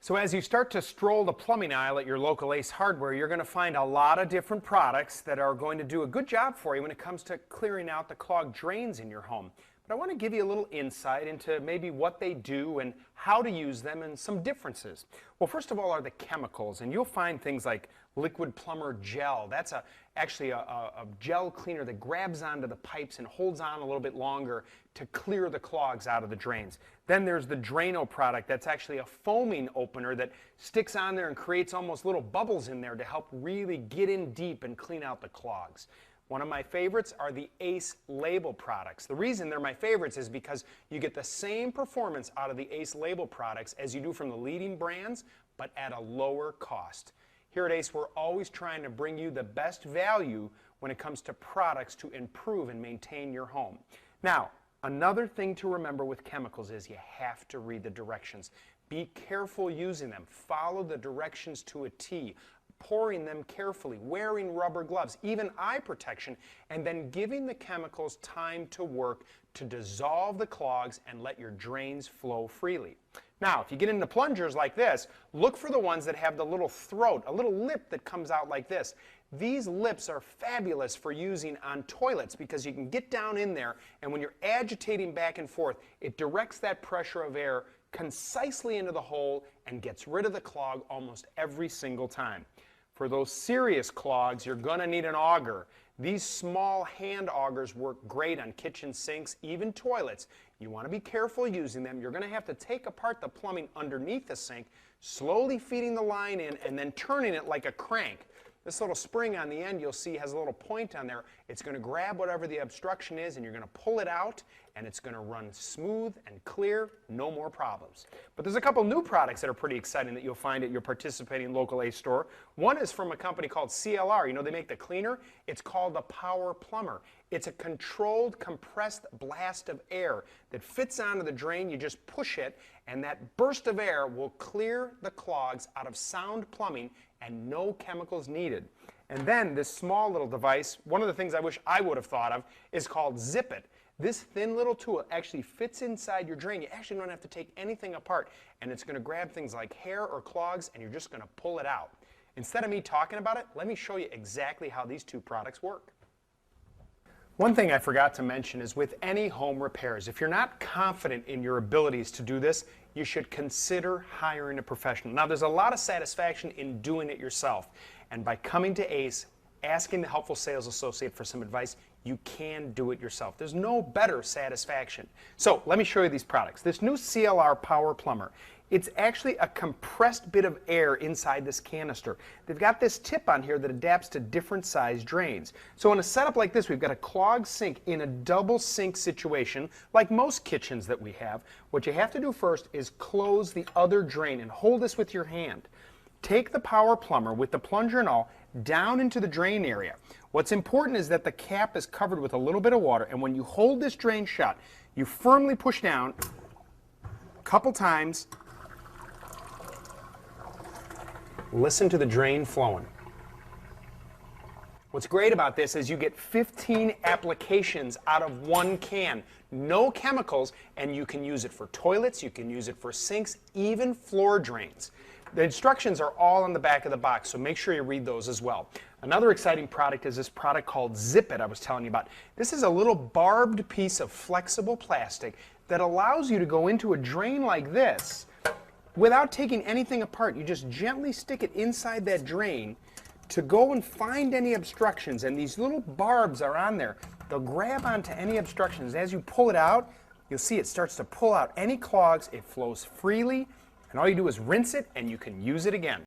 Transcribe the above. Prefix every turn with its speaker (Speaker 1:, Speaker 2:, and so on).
Speaker 1: So as you start to stroll the plumbing aisle at your local Ace Hardware, you're going to find a lot of different products that are going to do a good job for you when it comes to clearing out the clogged drains in your home. But I want to give you a little insight into maybe what they do and how to use them and some differences. Well, first of all are the chemicals, and you'll find things like liquid plumber gel. That's actually a gel cleaner that grabs onto the pipes and holds on a little bit longer to clear the clogs out of the drains. Then there's the Drano product. That's actually a foaming opener that sticks on there and creates almost little bubbles in there to help really get in deep and clean out the clogs. One of my favorites are the Ace label products. The reason they're my favorites is because you get the same performance out of the Ace label products as you do from the leading brands, but at a lower cost. Here at Ace, we're always trying to bring you the best value when it comes to products to improve and maintain your home. Now, another thing to remember with chemicals is you have to read the directions. Be careful using them. Follow the directions to a T. Pouring them carefully, wearing rubber gloves, even eye protection, and then giving the chemicals time to work to dissolve the clogs and let your drains flow freely. Now, if you get into plungers like this, look for the ones that have the little throat, a little lip that comes out like this. These lips are fabulous for using on toilets because you can get down in there, and when you're agitating back and forth, it directs that pressure of air concisely into the hole and gets rid of the clog almost every single time. For those serious clogs, you're going to need an auger. These small hand augers work great on kitchen sinks, even toilets. You want to be careful using them. You're going to have to take apart the plumbing underneath the sink, slowly feeding the line in and then turning it like a crank. This little spring on the end you'll see has a little point on there. It's going to grab whatever the obstruction is and you're going to pull it out and it's going to run smooth and clear, no more problems. But there's a couple new products that are pretty exciting that you'll find at your participating local Ace store. One is from a company called CLR. You know they make the cleaner? It's called the Power Plumber. It's a controlled compressed blast of air that fits onto the drain. You just push it and that burst of air will clear the clogs out of sound plumbing and no chemicals needed. And then this small little device, one of the things I wish I would have thought of, is called Zip It. This thin little tool actually fits inside your drain. You actually don't have to take anything apart, and it's going to grab things like hair or clogs, and you're just going to pull it out. Instead of me talking about it, let me show you exactly how these two products work. One thing I forgot to mention is with any home repairs, if you're not confident in your abilities to do this, you should consider hiring a professional. Now, there's a lot of satisfaction in doing it yourself, and by coming to Ace, asking the helpful sales associate for some advice, you can do it yourself. There's no better satisfaction. So let me show you these products. This new CLR Power Plumber, it's actually a compressed bit of air inside this canister. They've got this tip on here that adapts to different size drains. So in a setup like this, we've got a clogged sink in a double sink situation, like most kitchens that we have. What you have to do first is close the other drain and hold this with your hand. Take the Power Plumber with the plunger and all down into the drain area. What's important is that the cap is covered with a little bit of water, and when you hold this drain shut, you firmly push down a couple times. Listen to the drain flowing. What's great about this is you get 15 applications out of one can. No chemicals, and you can use it for toilets, you can use it for sinks, even floor drains. The instructions are all on the back of the box, so make sure you read those as well. Another exciting product is this product called Zip It I was telling you about. This is a little barbed piece of flexible plastic that allows you to go into a drain like this without taking anything apart. You just gently stick it inside that drain to go and find any obstructions, and these little barbs are on there. They'll grab onto any obstructions. As you pull it out, you'll see it starts to pull out any clogs. It flows freely, and all you do is rinse it and you can use it again.